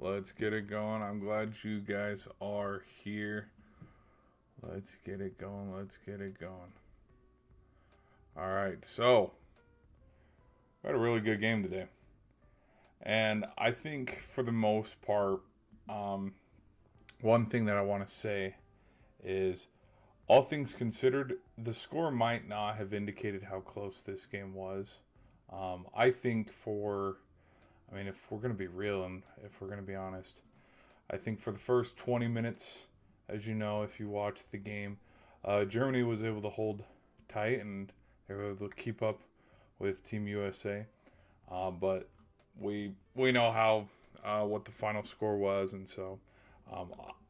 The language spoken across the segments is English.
Let's get it going. I'm glad you guys are here. Let's get it going. Let's get it going. All right, so we had a really good game today. And I think for the most part, one thing that I want to say is all things considered, the score might not have indicated how close this game was. I think if we're going to be real and if we're going to be honest, I think for the first 20 minutes, as you know, if you watched the game, Germany was able to hold tight and they were able to keep up with Team USA. But we know how what the final score was, and so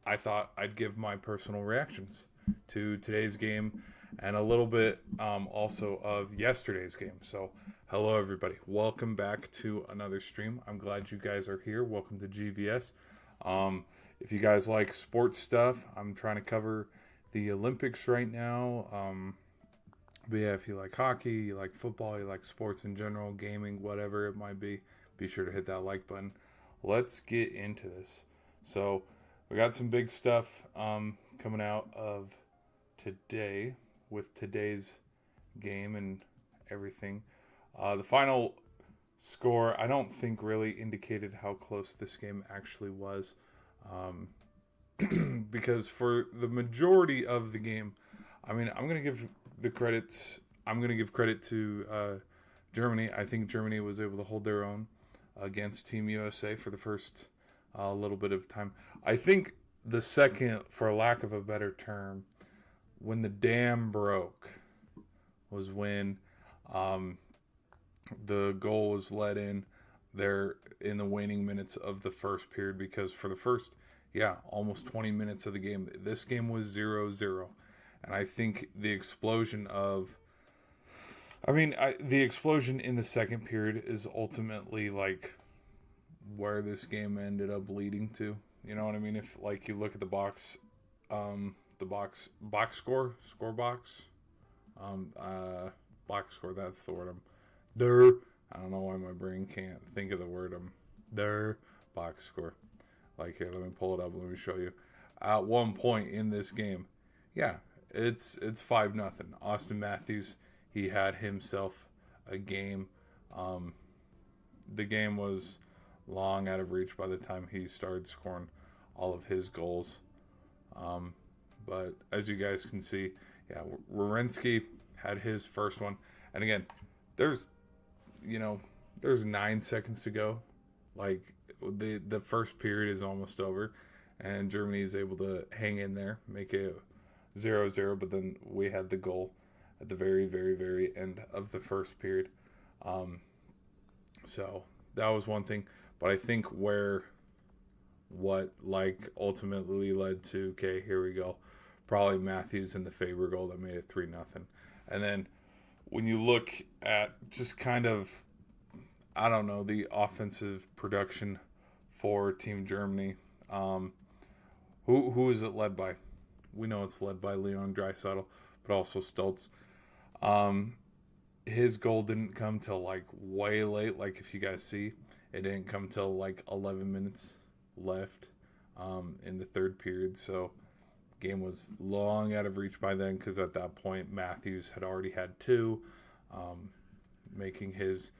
I thought I'd give my personal reactions to today's game and a little bit also of yesterday's game. So, hello everybody, welcome back to another stream. I'm glad you guys are here. Welcome to GVS. If you guys like sports stuff, I'm trying to cover the Olympics right now. But yeah, if you like hockey, you like football, you like sports in general, gaming, whatever it might be sure to hit that like button. Let's get into this. So, we got some big stuff coming out of today with today's game and everything. The final score, I don't think really indicated how close this game actually was. Because for the majority of the game, I'm going to give the credits. I'm going to give credit to Germany. I think Germany was able to hold their own against Team USA for the first little bit of time. I think the second, for lack of a better term, when the dam broke was when the goal was let in there in the waning minutes of the first period, because for the first almost 20 minutes of the game, this game was 0-0. And I think the explosion the explosion in the second period is ultimately like where this game ended up leading to. You know what I mean? If like you look at the box score, box score, that's the word I don't know why my brain can't think of the word box score. Like, here, let me pull it up, let me show you. At one point in this game, it's 5-0. Austin Matthews, he had himself a game. The game was long out of reach by the time he started scoring all of his goals. But as you guys can see, Werenski had his first one. And again, there's 9 seconds to go. Like, the first period is almost over, and Germany is able to hang in there, make it 0-0, but then we had the goal at the very, very, very end of the first period. So that was one thing. But I think what ultimately led to, okay, here we go, probably Matthews and the Faber goal that made it 3-0. And then when you look at just kind of, I don't know, the offensive production for Team Germany, who is it led by? We know it's led by Leon Draisaitl, but also Stoltz. His goal didn't come till like way late. Like, if you guys see, it didn't come till like 11 minutes left in the third period. So game was long out of reach by then, because at that point Matthews had already had 2, making his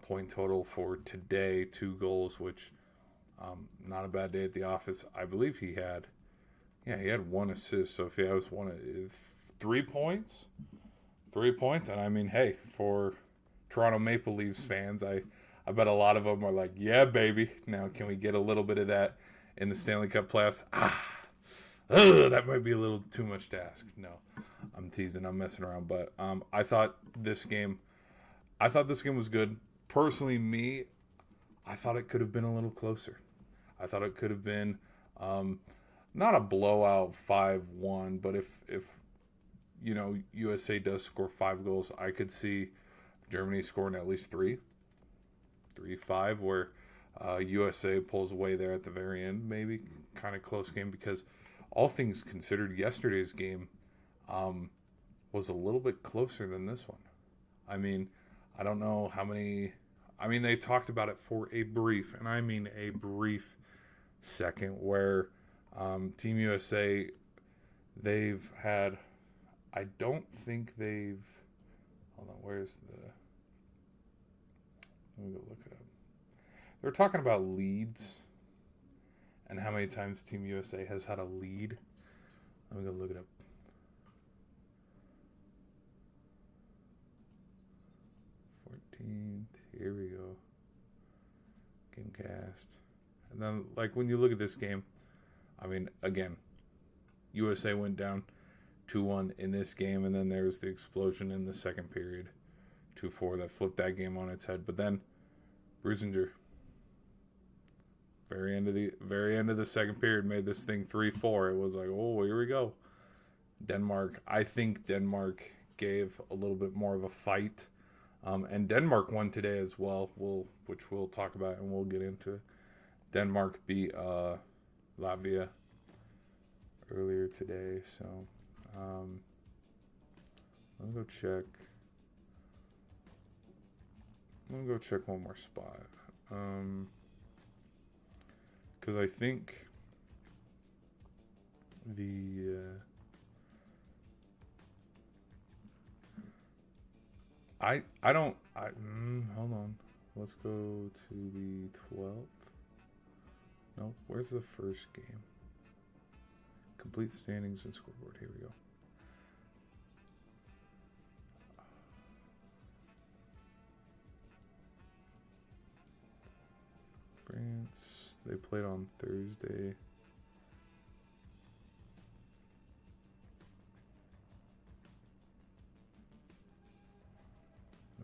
point total for today 2 goals, which not a bad day at the office. I believe he had 1 assist. So if he has 3 points, and I mean, hey, for Toronto Maple Leafs fans, I bet a lot of them are like, yeah, baby. Now, can we get a little bit of that in the Stanley Cup playoffs? That might be a little too much to ask. No, I'm teasing. I'm messing around. But I thought this game was good. Personally, I thought it could have been a little closer. I thought it could have been not a blowout 5-1, but if USA does score 5 goals, I could see Germany scoring at least 3-5, where USA pulls away there at the very end. Maybe kind of close game, because all things considered, yesterday's game was a little bit closer than this one. I mean, I don't know how many. I mean, they talked about it for a brief, and I mean a brief second, where Team USA, they've had, I don't think they've, hold on, where's the, let me go look it up. They're talking about leads and how many times Team USA has had a lead. Let me go look it up. 14th, here we go. Gamecast. And then, like, when you look at this game, I mean, again, USA went down 2-1 in this game, and then there was the explosion in the second period, 2-4, that flipped that game on its head. But then, Brusinger, very end of the second period, made this thing 3-4. It was like, oh, here we go. Denmark, I think Denmark gave a little bit more of a fight. And Denmark won today as well, which we'll talk about and we'll get into. Denmark beat Latvia earlier today, so let me go check. I'm gonna go check one more spot, because I think the hold on. Let's go to the 12th. No, where's the first game? Complete standings and scoreboard. Here we go. France, they played on Thursday.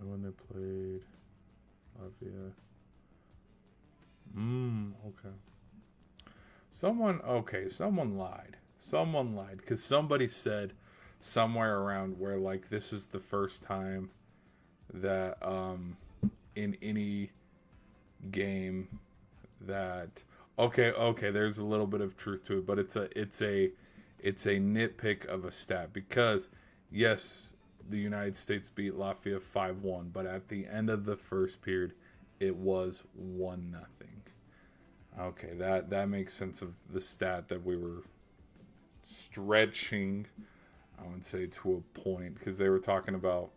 And when they played Latvia. Okay. Someone lied. Someone lied. Because somebody said somewhere around where, like, this is the first time that in any game that okay, there's a little bit of truth to it, but it's a nitpick of a stat, because yes, the United States beat Latvia 5-1, but at the end of the first period it was 1-0. Okay, that makes sense of the stat that we were stretching, I would say, to a point, because they were talking about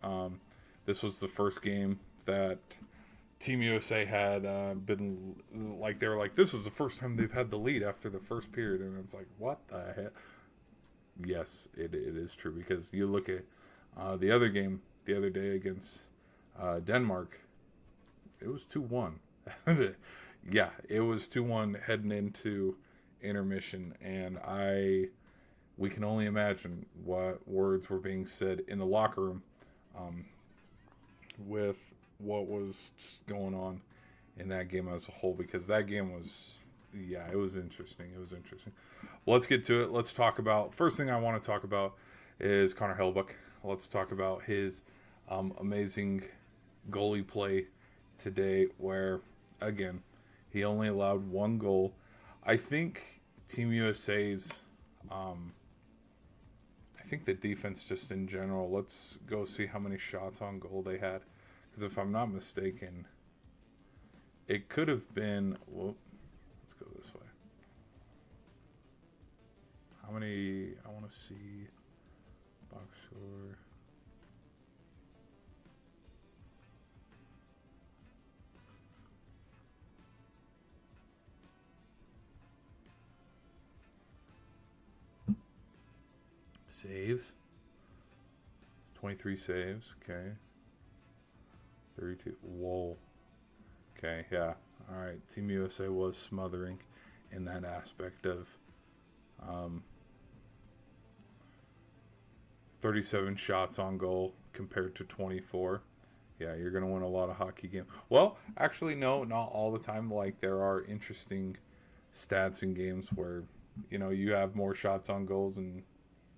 this was the first game that Team USA had been, like, they were like, this is the first time they've had the lead after the first period, and it's like, what the heck? Yes, it is true, because you look at the other game the other day against Denmark, it was 2-1. Yeah, it was 2-1 heading into intermission, and we can only imagine what words were being said in the locker room with what was going on in that game as a whole, because that game was, yeah, it was interesting. Well, let's get to it. Let's talk about, first thing I want to talk about is Connor Hellebuyck. Let's talk about his amazing goalie play today, where, again, he only allowed one goal. I think Team USA's, I think the defense just in general, let's go see how many shots on goal they had. Because if I'm not mistaken, it could have been, let's go this way. How many, I want to see, box score. Saves. 23 saves, okay. 32. Whoa. Okay, yeah. All right. Team USA was smothering in that aspect of 37 shots on goal compared to 24. Yeah, you're going to win a lot of hockey games. Well, actually, no, not all the time. Like, there are interesting stats in games where, you know, you have more shots on goals, and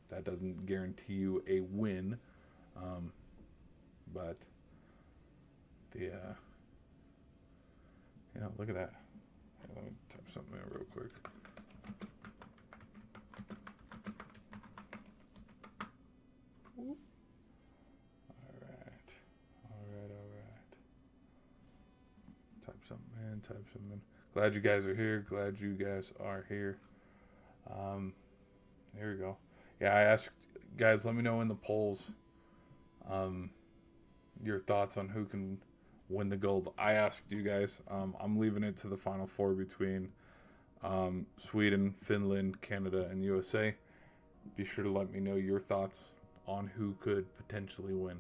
that doesn't guarantee you a win. But the yeah, look at that. Let me type something in real quick. Whoop. All right. Type something in. Glad you guys are here. Glad you guys are here. Here we go. Yeah, I asked guys, let me know in the polls um, your thoughts on who can win the gold. I asked you guys. I'm leaving it to the final four between Sweden, Finland, Canada, and USA. Be sure to let me know your thoughts on who could potentially win.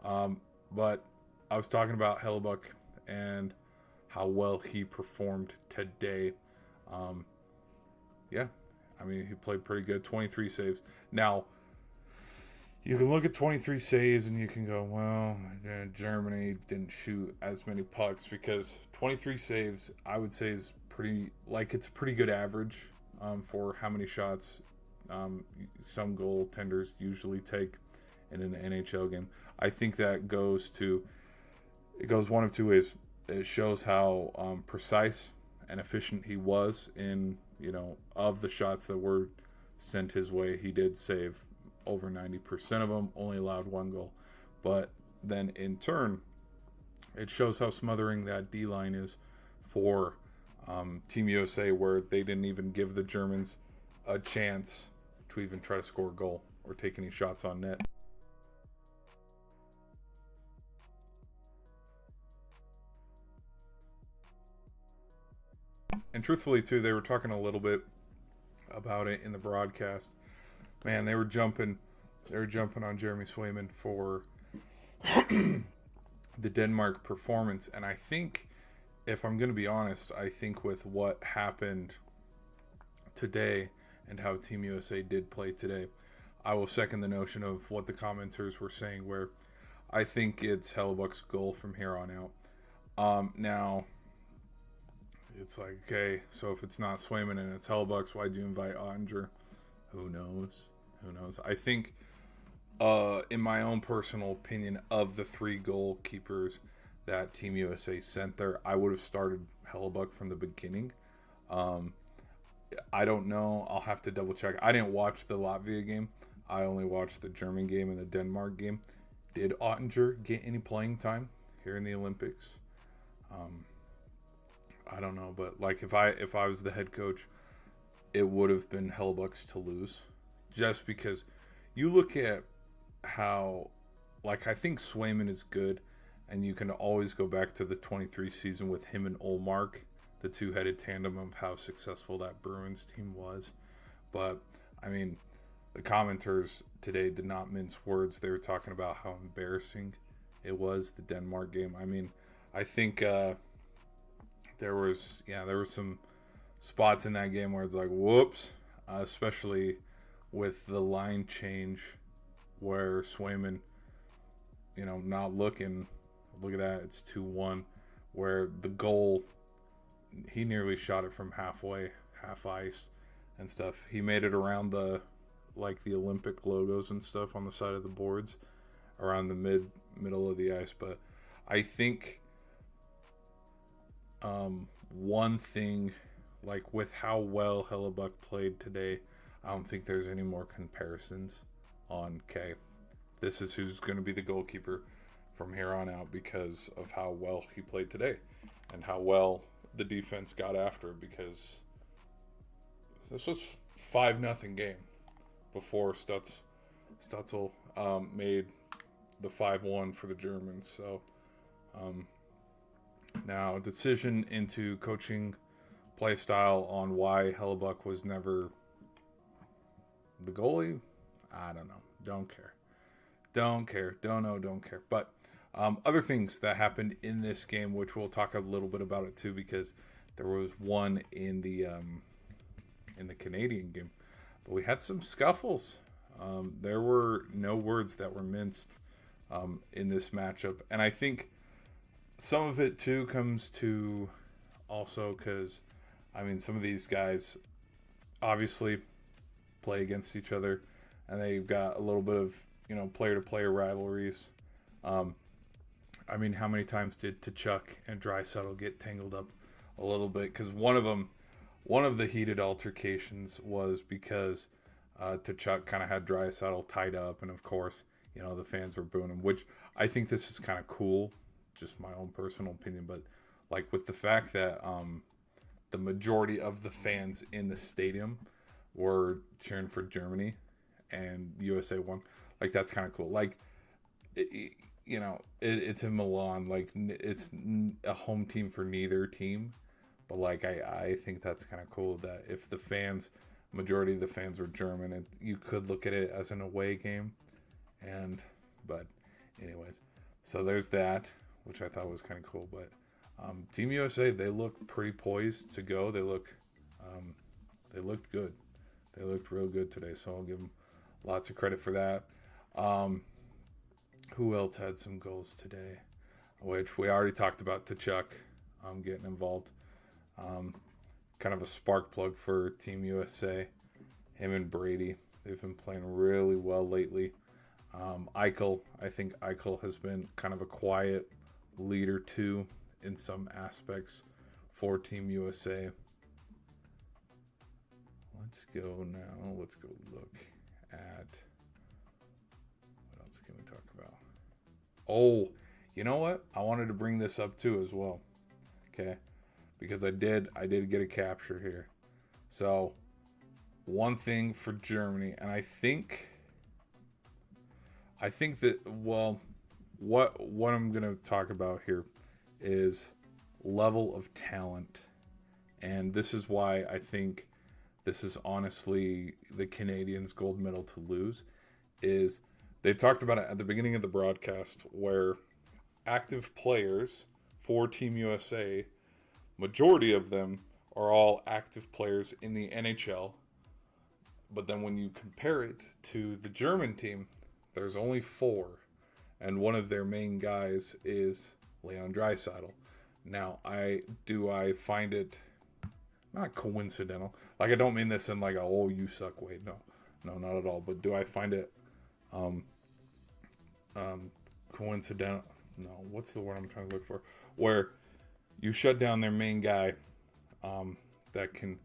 But I was talking about Hellebuyck and how well he performed today. Yeah, I mean, he played pretty good. 23 saves. Now, you can look at 23 saves and you can go, well, Germany didn't shoot as many pucks, because 23 saves, I would say, is pretty, like, it's a pretty good average for how many shots some goaltenders usually take in an NHL game. I think that goes one of two ways. It shows how precise and efficient he was in, of the shots that were sent his way. He did save over 90% of them, only allowed one goal. But then in turn, it shows how smothering that D-line is for Team USA, where they didn't even give the Germans a chance to even try to score a goal or take any shots on net. And truthfully, too, they were talking a little bit about it in the broadcast. Man, they were jumping on Jeremy Swayman for the Denmark performance. And I think, if I'm going to be honest, I think with what happened today and how Team USA did play today, I will second the notion of what the commenters were saying, where I think it's Hellebuyck's goal from here on out. Now, it's like, okay, so if it's not Swayman and it's Hellebuyck's, why'd you invite Ottinger? Who knows? I think, in my own personal opinion, of the three goalkeepers that Team USA sent there, I would have started Hellebuyck from the beginning. I don't know. I'll have to double check. I didn't watch the Latvia game. I only watched the German game and the Denmark game. Did Ottinger get any playing time here in the Olympics? I don't know, but like if I was the head coach, it would have been Hellebuyck's to lose, just because you look at how, like, I think Swayman is good, and you can always go back to the 23 season with him and Ullmark, the two-headed tandem of how successful that Bruins team was. But I mean, the commenters today did not mince words. They were talking about how embarrassing it was, the Denmark game. I mean, I think there was some spots in that game where it's like, whoops, especially with the line change where Swayman, not looking. Look at that, it's 2-1, where the goal, he nearly shot it from half ice and stuff. He made it around the Olympic logos and stuff on the side of the boards, around the middle of the ice. But I think one thing, like with how well Hellebuyck played today, I don't think there's any more comparisons on, okay, this is who's going to be the goalkeeper from here on out, because of how well he played today and how well the defense got after it, because this was 5-0 game before Stutzel made the 5-1 for the Germans. So now, decision into coaching play style on why Hellebuyck was never the goalie, I don't know. Don't care. Don't care. But other things that happened in this game, which we'll talk a little bit about it too, because there was one in the Canadian game, but we had some scuffles. There were no words that were minced in this matchup, and I think some of it too comes to also because, I mean, some of these guys obviously play against each other, and they've got a little bit of player-to-player rivalries. I mean, how many times did Tkachuk and Draisaitl get tangled up a little bit? Because one of the heated altercations was because Tkachuk kind of had Draisaitl tied up, and of course, the fans were booing him, which I think this is kind of cool, just my own personal opinion. But like with the fact that the majority of the fans in the stadium were cheering for Germany, and USA won. Like, that's kind of cool. Like, it's in Milan. Like, it's a home team for neither team, but like I think that's kind of cool that if the fans, majority of the fans were German, you could look at it as an away game, but anyways, so there's that, which I thought was kind of cool. But Team USA, they look pretty poised to go. They looked good. They looked real good today, so I'll give them lots of credit for that. Who else had some goals today? Which we already talked about. Tkachuk getting involved. Kind of a spark plug for Team USA. Him and Brady, they've been playing really well lately. Eichel, I think Eichel has been kind of a quiet leader too in some aspects for Team USA. Let's go now. Let's go look at what else can we talk about. Oh, you know what? I wanted to bring this up too as well. Okay, because I did get a capture here. So one thing for Germany, and I think that, well, what I'm going to talk about here is level of talent. And this is why I think this is honestly the Canadians' gold medal to lose. Is they talked about it at the beginning of the broadcast, where active players for Team USA, majority of them are all active players in the NHL. But then when you compare it to the German team, there's only 4. And one of their main guys is Leon Draisaitl. Now, I find it not coincidental. Like, I don't mean this in like a, oh, you suck way. No, not at all. But do I find it coincidental? No, what's the word I'm trying to look for? Where you shut down their main guy that can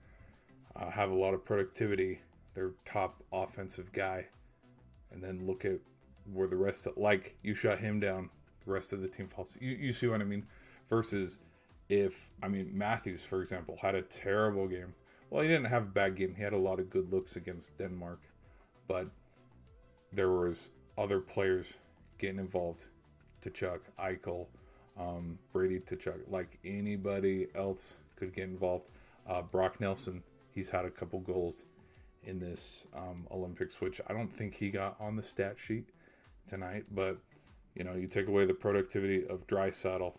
have a lot of productivity, their top offensive guy, and then look at where the rest of, like, you shut him down, the rest of the team falls. You see what I mean? Versus Matthews, for example, had a terrible game. Well, he didn't have a bad game. He had a lot of good looks against Denmark, but there was other players getting involved. Tkachuk, Eichel, Brady, Tkachuk, like anybody else could get involved. Brock Nelson, he's had a couple goals in this Olympics, which I don't think he got on the stat sheet tonight, but you take away the productivity of Draisaitl,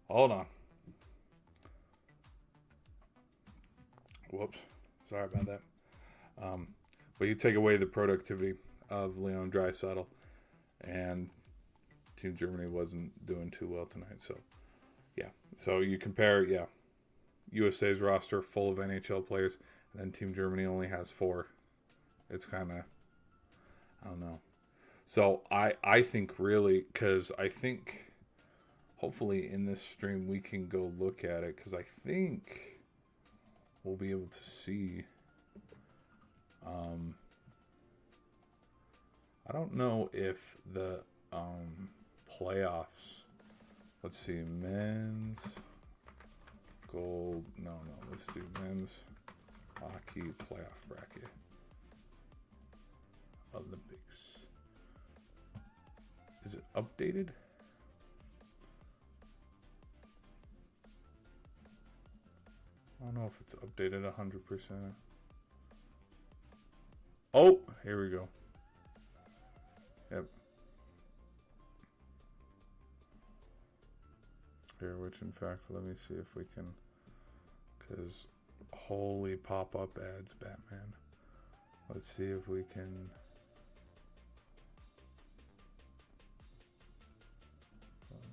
hold on, whoops, sorry about that. But you take away the productivity of Leon Draisaitl, and Team Germany wasn't doing too well tonight. So so you compare, USA's roster full of NHL players, and then Team Germany only has 4. It's kind of, I don't know. So I think really, because I think hopefully in this stream we can go look at it, because I think we'll be able to see. I don't know if the playoffs. Let's see, men's gold. No, let's do men's hockey playoff bracket. Olympics. Is it updated? I don't know if it's updated 100%. Oh, here we go. Yep. Here, which in fact, let me see if we can, because holy pop-up ads, Batman. Let's see if we can.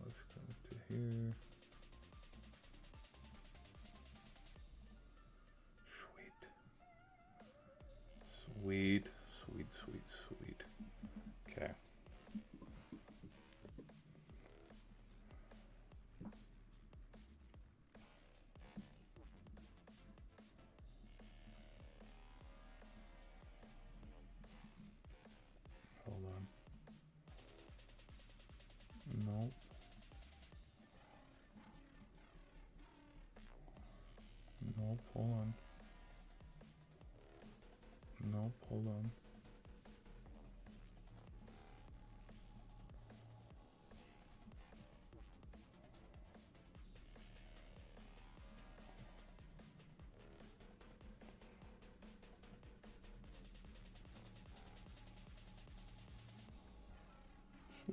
Let's go to here. Sweet. Okay. Hold on. Nope. Nope, hold on. Nope, hold on.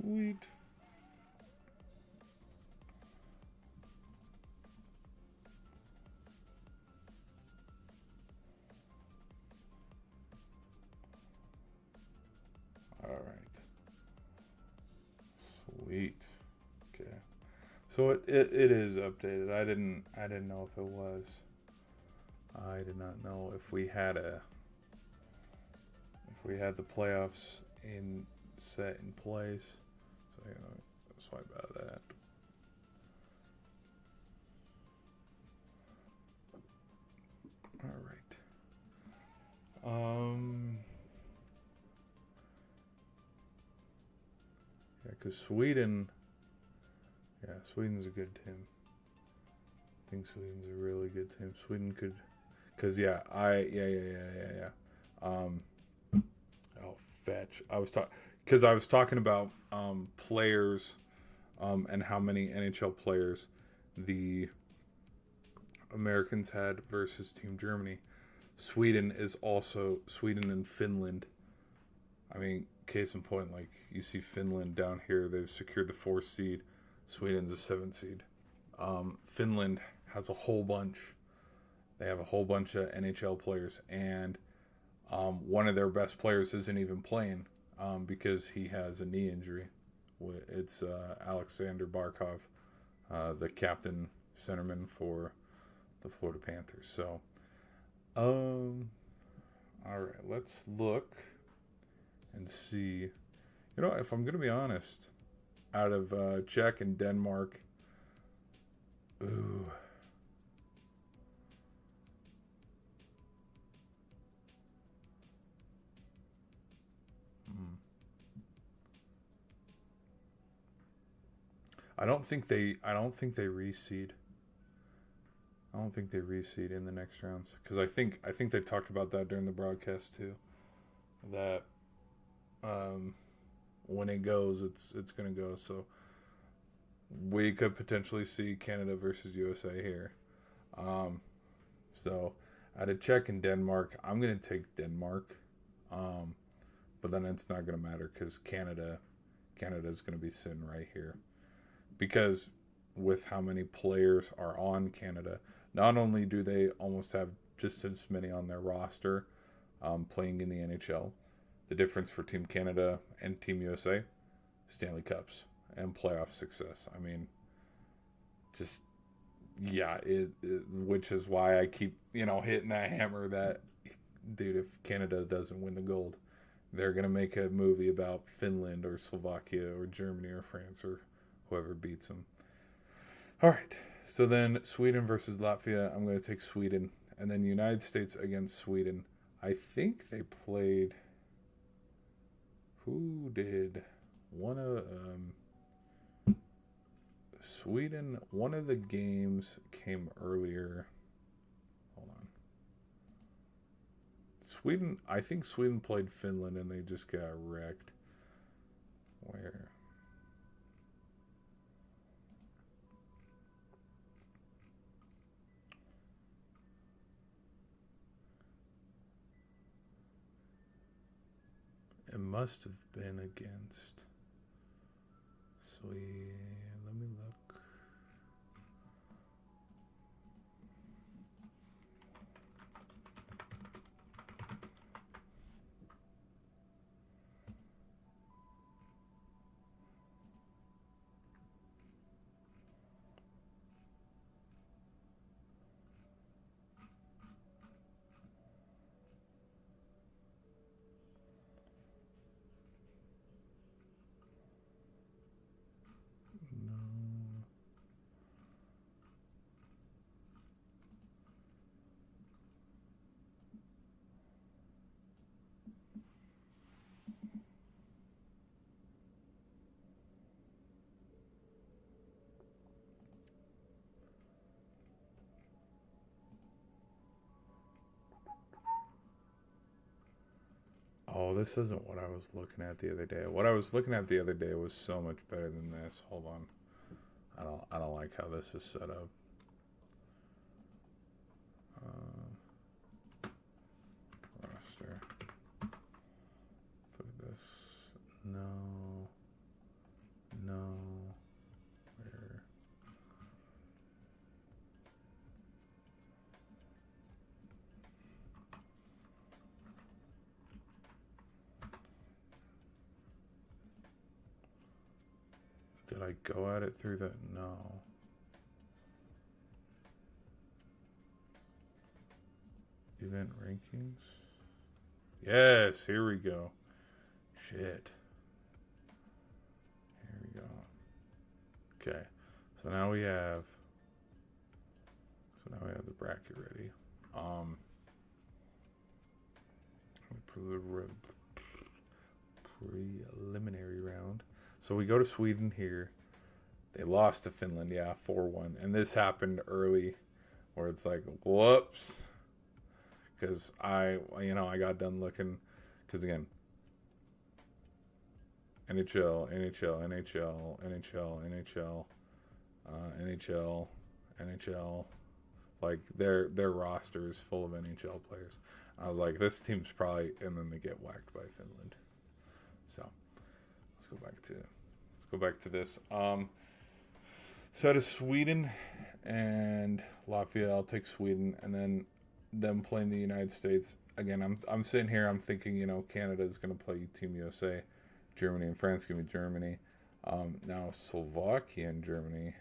Sweet. All right. Sweet. Okay. So it is updated. I didn't know if it was. I did not know if we had the playoffs set in place. So swipe out of that. All right. Yeah, because Sweden. Yeah, Sweden's a good team. I think Sweden's a really good team. Sweden could, cause yeah. Oh, fetch. I was talking about players, and how many NHL players the Americans had versus Team Germany. Sweden and Finland. I mean, case in point, like you see Finland down here, they've secured the 4th seed. Sweden's a 7th seed. Finland has a whole bunch. They have a whole bunch of NHL players, and one of their best players isn't even playing because he has a knee injury. It's Alexander Barkov, the captain centerman for the Florida Panthers. So, all right, let's look and see. You know, if I'm gonna be honest, out of Czech and Denmark, ooh. I don't think they reseed. I don't think they reseed in the next rounds because I think they talked about that during the broadcast too. That when it goes, it's gonna go. So we could potentially see Canada versus USA here. So out of Czech and Denmark, I'm gonna take Denmark, but then it's not gonna matter because Canada's gonna be sitting right here because with how many players are on Canada, not only do they almost have just as many on their roster playing in the NHL, the difference for Team Canada and Team USA, Stanley Cups and playoff success. I mean, just yeah, which is why I keep hitting that hammer that dude, if Canada doesn't win the gold, they're gonna make a movie about Finland or Slovakia or Germany or France or whoever beats them. All right. So then Sweden versus Latvia. I'm going to take Sweden. And then United States against Sweden. I think they played. Who did? One of Sweden. One of the games came earlier. Hold on. Sweden. I think Sweden played Finland and they just got wrecked. Where? It must have been against Sweden. Let me look. No. Oh, this isn't what I was looking at the other day. What I was looking at the other day was so much better than this. Hold on. I don't like how this is set up. Roster. Look at this. No. No. Where? Did I go at it through that? No. Event rankings. Yes, here we go. Shit. Here we go. Okay. So now we have the bracket ready. Preliminary round. So we go to Sweden here. They lost to Finland, yeah, 4-1. And this happened early where it's like, whoops. Because I got done looking. Because again, NHL, NHL, NHL, NHL, NHL, NHL, NHL. Like their roster is full of NHL players. I was like, this team's probably, and then they get whacked by Finland. So let's go back to this. So to Sweden and Latvia, I'll take Sweden, and then them playing the United States. Again, I'm sitting here, I'm thinking, Canada is going to play Team USA, Germany and France going to be Germany. Now Slovakia and Germany.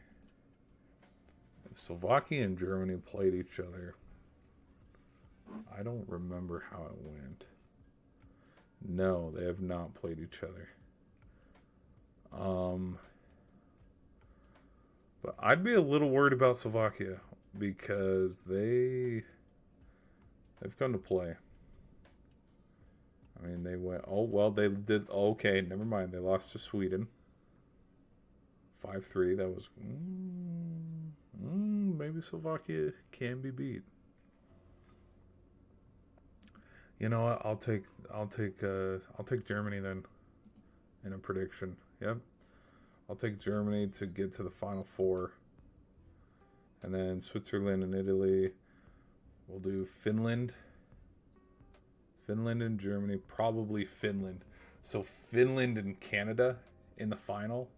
If Slovakia and Germany played each other, I don't remember how it went. No, they have not played each other. But I'd be a little worried about Slovakia because they've come to play. I mean, they went. Oh well, they did. Okay, never mind. They lost to Sweden. 5-3. That was. Maybe Slovakia can be beat. You know what? I'll take Germany then. In a prediction. Yep. I'll take Germany to get to the Final Four. And then Switzerland and Italy. We'll do Finland. Finland and Germany. Probably Finland. So Finland and Canada in the final.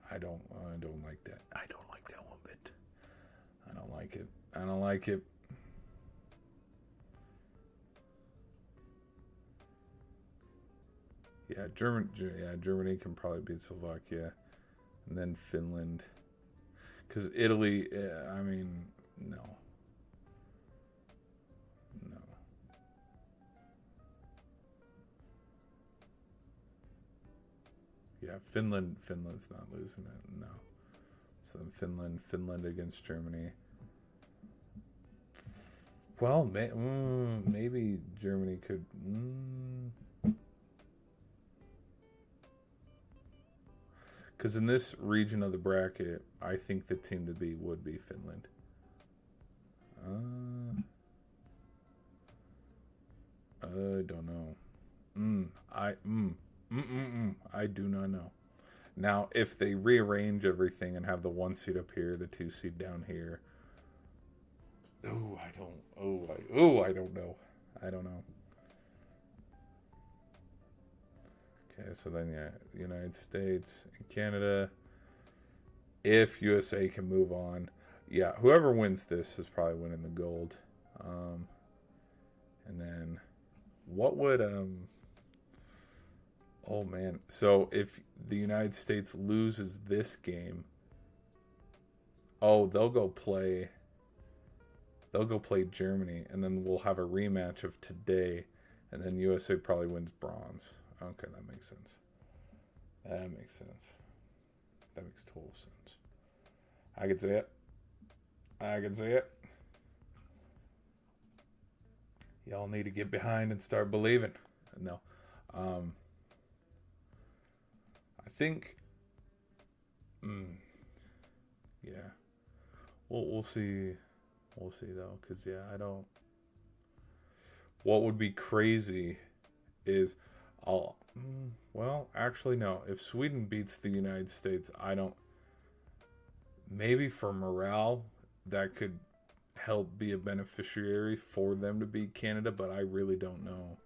I don't like that. I don't like that one bit. I don't like it. I don't like it. Yeah, Germany can probably beat Slovakia, and then Finland. Because Italy, I mean, no. Yeah, Finland's not losing it. No. So then Finland against Germany. Well, maybe Germany could. Because in this region of the bracket, I think the team to beat would be Finland. I don't know. I do not know. Now, if they rearrange everything and have the 1 seed up here, the 2 seed down here. I don't know. I don't know. Okay, so then United States and Canada. If USA can move on, yeah, whoever wins this is probably winning the gold. And then what would oh man, so if the United States loses this game, they'll go play Germany, and then we'll have a rematch of today, and then USA probably wins bronze. Okay, that makes sense. That makes total sense. I can see it. Y'all need to get behind and start believing. No. I think. Yeah. We'll see. We'll see though, because I don't. what would be crazy is, I'll, well, actually, no. If Sweden beats the United States, I don't. Maybe for morale, that could help be a beneficiary for them to beat Canada, but I really don't know.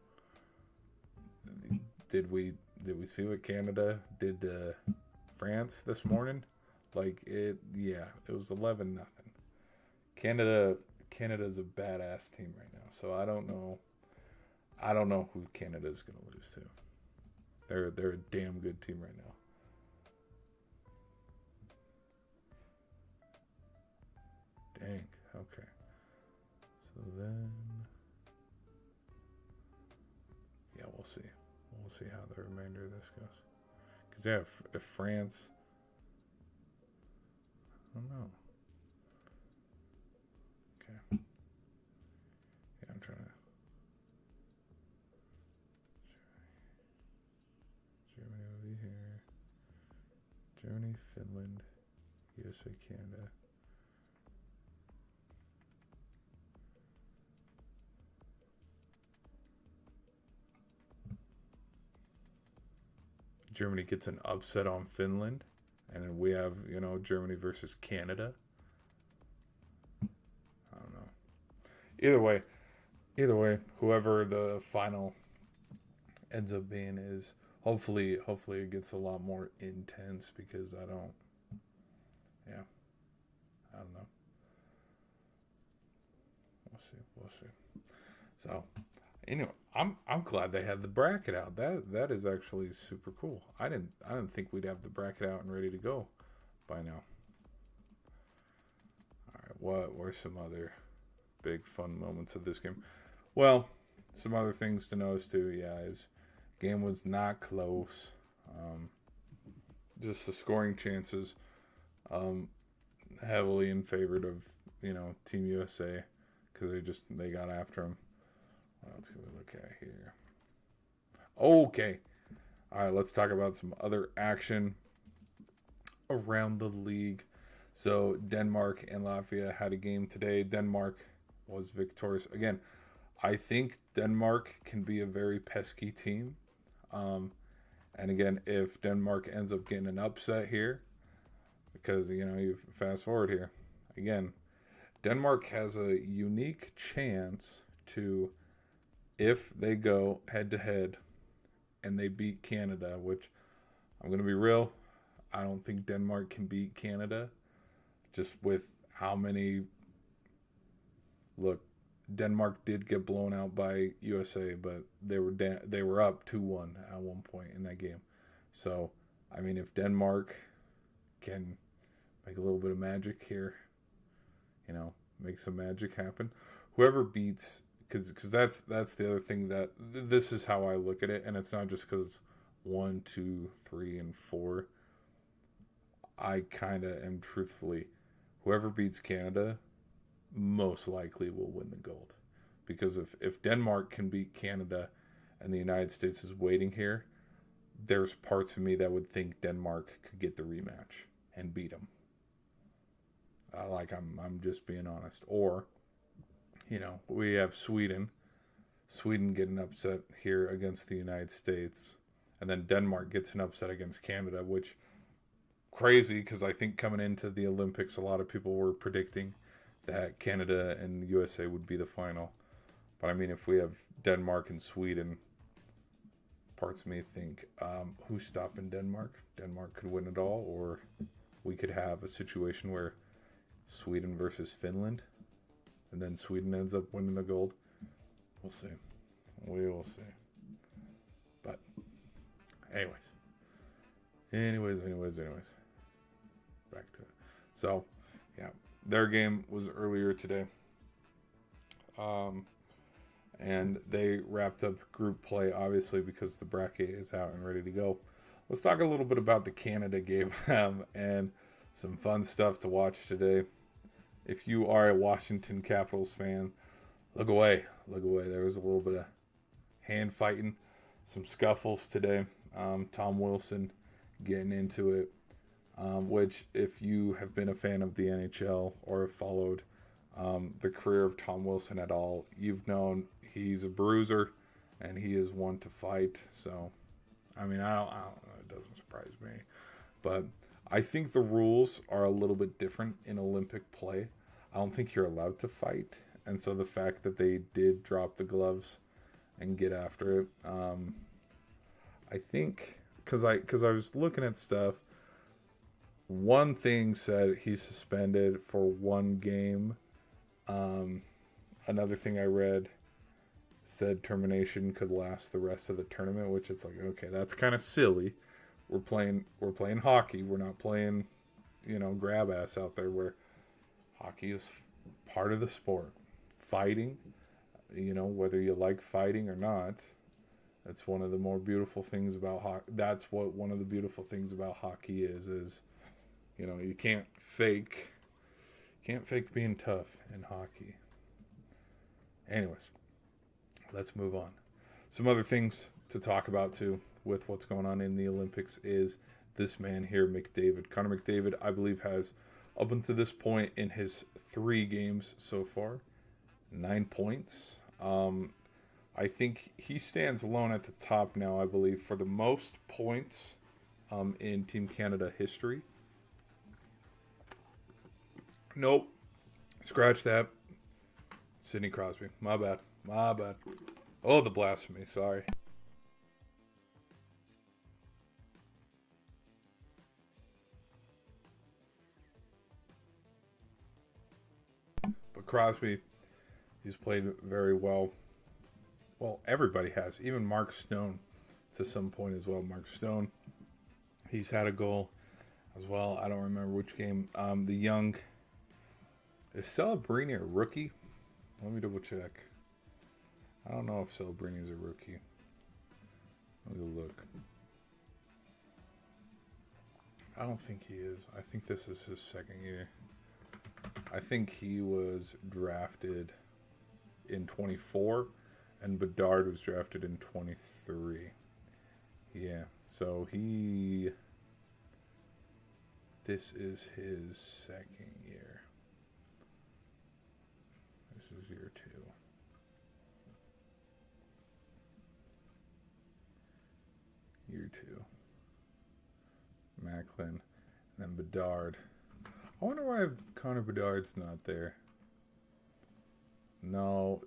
Did we see what Canada did to France this morning? Like it, yeah, it was 11-0. Canada's a badass team right now, so I don't know. I don't know who Canada's gonna lose to. They're a damn good team right now. Dang. Okay. So then, yeah, we'll see. We'll see how the remainder of this goes. Because yeah, if France, I don't know. Okay. Yeah, I'm trying to. Germany will be here. Germany, Finland, USA, Canada. Germany gets an upset on Finland, and then we have, Germany versus Canada. I don't know. Either way, whoever the final ends up being is, hopefully it gets a lot more intense, because I don't know. We'll see. So, I'm glad they had the bracket out. That is actually super cool. I didn't think we'd have the bracket out and ready to go by now. All right, what were some other big fun moments of this game? Well, some other things to notice too. Yeah, is game was not close. Just the scoring chances, heavily in favor of Team USA, because they got after them. What else can we look at here? Okay. All right, let's talk about some other action around the league. So Denmark and Latvia had a game today. Denmark was victorious. Again, I think Denmark can be a very pesky team. And again, if Denmark ends up getting an upset here, because, you fast forward here, again, Denmark has a unique chance to, if they go head to head and they beat Canada, which I'm going to be real, I don't think Denmark can beat Canada, just with how many. Look, Denmark did get blown out by USA, but they were up 2-1 at one point in that game. So, I mean, if Denmark can make a little bit of magic here, make some magic happen, whoever beats, because that's the other thing, that this is how I look at it, and it's not just because 1, 2, 3, and 4. I kind of am truthfully, whoever beats Canada most likely will win the gold. Because if Denmark can beat Canada and the United States is waiting here, there's parts of me that would think Denmark could get the rematch and beat them. I'm just being honest. Or, we have Sweden getting upset here against the United States, and then Denmark gets an upset against Canada, which crazy, because I think coming into the Olympics, a lot of people were predicting that Canada and USA would be the final. But I mean, if we have Denmark and Sweden, parts of me think, who's stopping Denmark? Denmark could win it all, or we could have a situation where Sweden versus Finland, and then Sweden ends up winning the gold. We'll see. We will see. But anyways. Back to it. So, yeah, their game was earlier today. And they wrapped up group play, obviously, because the bracket is out and ready to go. Let's talk a little bit about the Canada game and some fun stuff to watch today. If you are a Washington Capitals fan, look away. There was a little bit of hand fighting, some scuffles today. Tom Wilson getting into it, which, if you have been a fan of the NHL or have followed the career of Tom Wilson at all. You've known he's a bruiser, and he is one to fight. So, I mean, I don't know. It doesn't surprise me, but I think the rules are a little bit different in Olympic play. I don't think you're allowed to fight, and so the fact that they did drop the gloves and get after it, I think because I was looking at stuff. One thing said he's suspended for one game. Um, Another thing I read said termination could last the rest of the tournament, which it's like, okay, that's kind of silly. We're playing hockey. We're not playing, grab ass out there where hockey is part of the sport. Fighting, whether you like fighting or not, that's one of the more beautiful things about hockey. That's what one of the beautiful things about hockey is you can't fake being tough in hockey. Anyways, let's move on. Some other things to talk about too with what's going on in the Olympics is this man here, McDavid. Connor McDavid, I believe, has up until this point in his 3 games so far, 9 points. I think he stands alone at the top now, I believe, for the most points in Team Canada history. Nope. Scratch that. Sidney Crosby. My bad. Oh, the blasphemy. Sorry. But Crosby, he's played very well. Well, everybody has. Even Mark Stone to some point as well. Mark Stone, he's had a goal as well. I don't remember which game. The young... Is Celebrini a rookie? Let me double check. I don't know if Celebrini is a rookie. Let me look. I don't think he is. I think this is his second year. I think he was drafted in 24, and Bedard was drafted in 23. Yeah, so this is his second year. This is year 2. Year 2. Macklin, and then Bedard. I wonder why Connor Bedard's not there. No.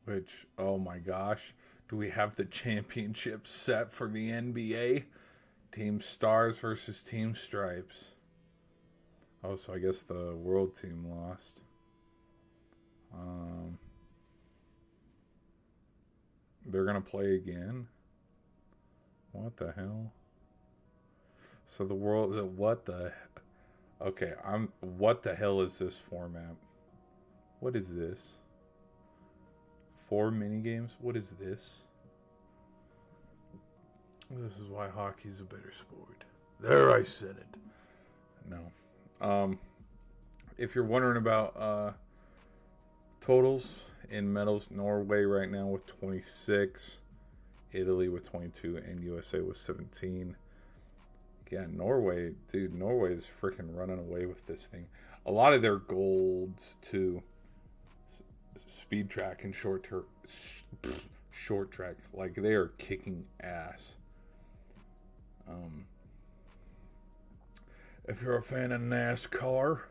Which, oh my gosh. Do we have the championship set for the NBA? Team Stars versus Team Stripes. Oh, so I guess the world team lost. They're gonna play again? What the hell? So the world... What the... Okay, what the hell is this format? What is this? 4 minigames? What is this? This is why hockey's a better sport. There, I said it. No. If you're wondering about totals in medals, Norway right now with 26, Italy with 22, and USA with 17. Yeah, Norway, dude, Norway is freaking running away with this thing. A lot of their golds too. Speed track and short track, like they are kicking ass. If you're a fan of NASCAR,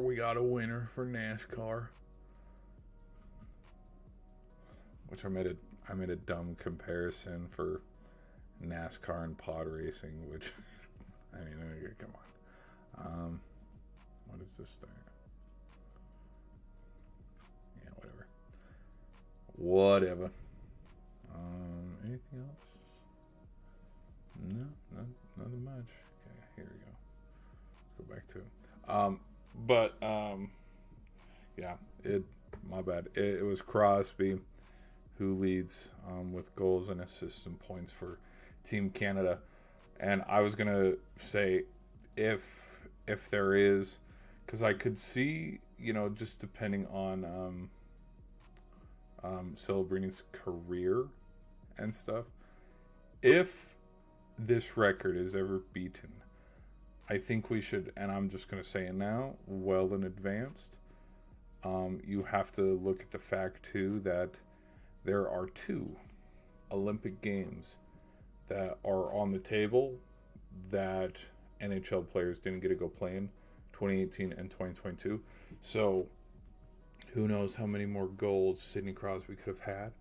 we got a winner for NASCAR. Which I made a dumb comparison for NASCAR and pod racing, which I mean, come on. What is this thing? Yeah, whatever. Anything else? No, nothing much. Okay, here we go. Let's go back to yeah, my bad. It was Crosby who leads with goals and assists and points for Team Canada. And I was gonna say if there is, because I could see, just depending on Celebrini's career and stuff. If this record is ever beaten, I think we should, and I'm just going to say it now, well in advance, you have to look at the fact too that there are 2 Olympic Games that are on the table that NHL players didn't get to go play in, 2018 and 2022. So who knows how many more goals Sidney Crosby could have had,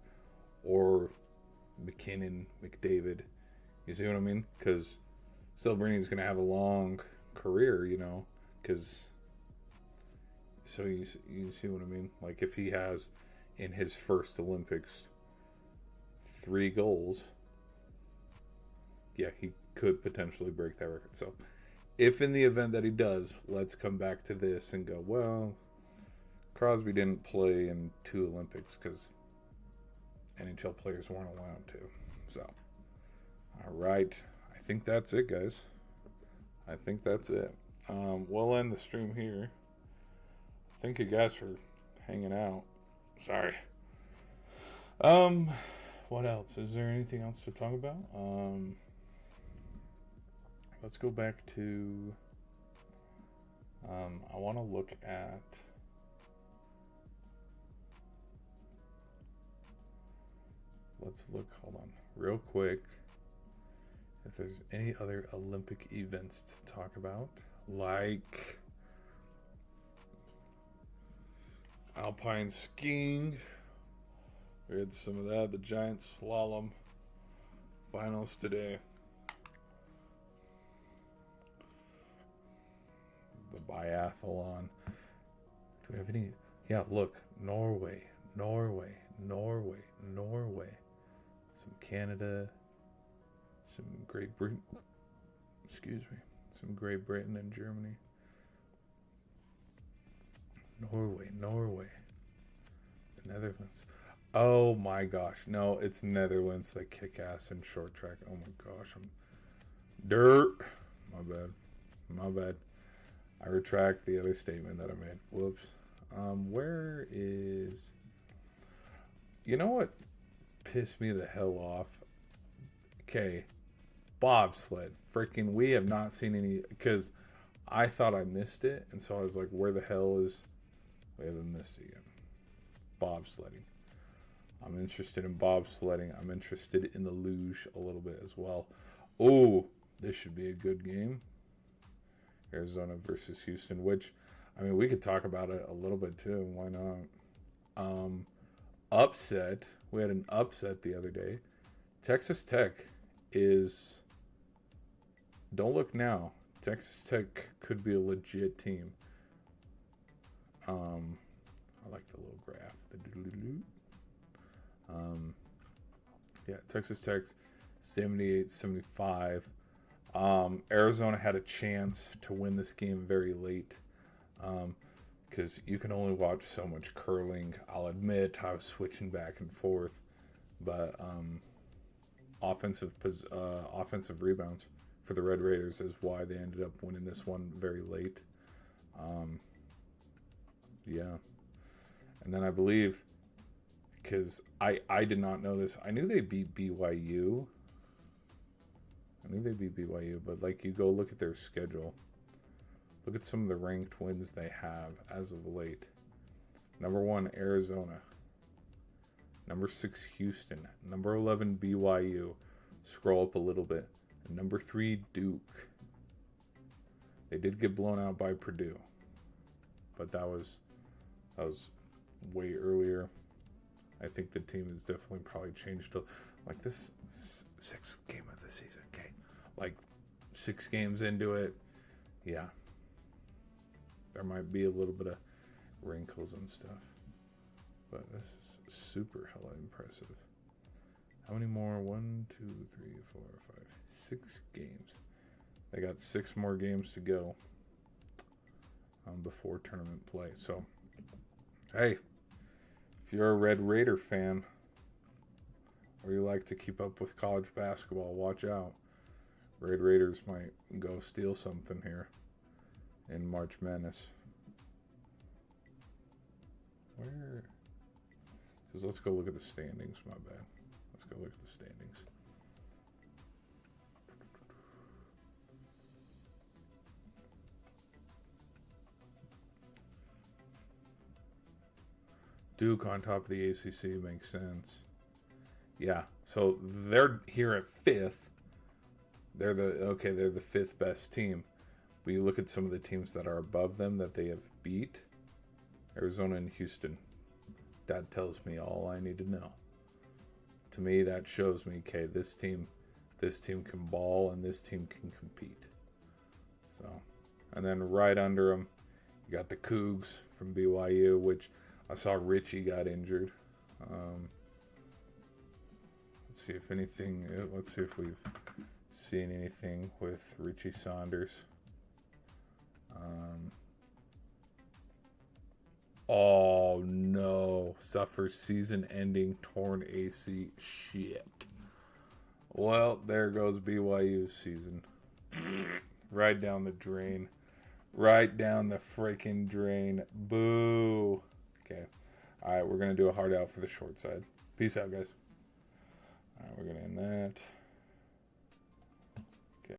or McKinnon, McDavid. You see what I mean? Because Celebrini is going to have a long career, you know, because, so you see what I mean? Like, if he has, in his first Olympics, 3 goals, yeah, he could potentially break that record. So, if in the event that he does, let's come back to this and go, well, Crosby didn't play in 2 Olympics because NHL players weren't allowed to. So, all right. I think that's it, guys. I think that's it. We'll end the stream here. Thank you guys for hanging out. Sorry. What else? Is there anything else to talk about? Let's go back to, I want to look at, let's look, hold on, real quick, if there's any other Olympic events to talk about, like alpine skiing. We had some of that, the giant slalom finals today. The biathlon. Do we have any? Yeah, look, Norway. Some Canada, some Great Britain. Excuse me. Some Great Britain and Germany. Norway. The Netherlands. Oh my gosh. No, it's Netherlands that kick ass in short track. Oh my gosh. I'm dirt. My bad. I retract the other statement that I made. Whoops. Where is... You know what pissed me the hell off? Okay. Bobsled. Freaking, we have not seen any... Because I thought I missed it. And so I was like, where the hell is... We haven't missed it yet. Bobsledding. I'm interested in bobsledding. I'm interested in the luge a little bit as well. Oh, this should be a good game. Arizona versus Houston, which, I mean, we could talk about it a little bit too. Why not? Upset. We had an upset the other day. Texas Tech is... Don't look now. Texas Tech could be a legit team. I like the little graph. The doodle-doo. Yeah, Texas Tech 78-75. Arizona had a chance to win this game very late because you can only watch so much curling. I'll admit I was switching back and forth, but offensive rebounds for the Red Raiders is why they ended up winning this one very late. Yeah. And then I believe, because I did not know this, I knew they beat BYU. But like, you go look at their schedule. Look at some of the ranked wins they have as of late. Number 1, Arizona. Number 6, Houston. Number 11, BYU. Scroll up a little bit. And number 3, Duke. They did get blown out by Purdue, but that was way earlier. I think the team has definitely probably changed to, like, this 6th game of the season. Okay, like 6 games into it, yeah, there might be a little bit of wrinkles and stuff, but this is super hella impressive. How many more? 1, 2, 3, 4, 5, 6 games. They got 6 more games to go before tournament play. So, hey, if you're a Red Raider fan or you like to keep up with college basketball, watch out. Red Raiders might go steal something here in March Madness. Where? Because let's go look at the standings. My bad. Let's go look at the standings. Duke on top of the ACC makes sense. Yeah, so they're here at 5th. They're the 5th best team. But you look at some of the teams that are above them that they have beat. Arizona and Houston. That tells me all I need to know. To me, that shows me, okay, this team can ball and this team can compete. So, and then right under them, you got the Cougs from BYU, which I saw Richie got injured. Let's see if anything. Let's see if we've seen anything with Richie Saunders. Oh no! Suffers season-ending torn AC. Shit. Well, there goes BYU's season. Right down the drain. Right down the freaking drain. Boo. Okay. Alright, we're going to do a hard out for the short side. Peace out, guys. Alright, we're going to end that.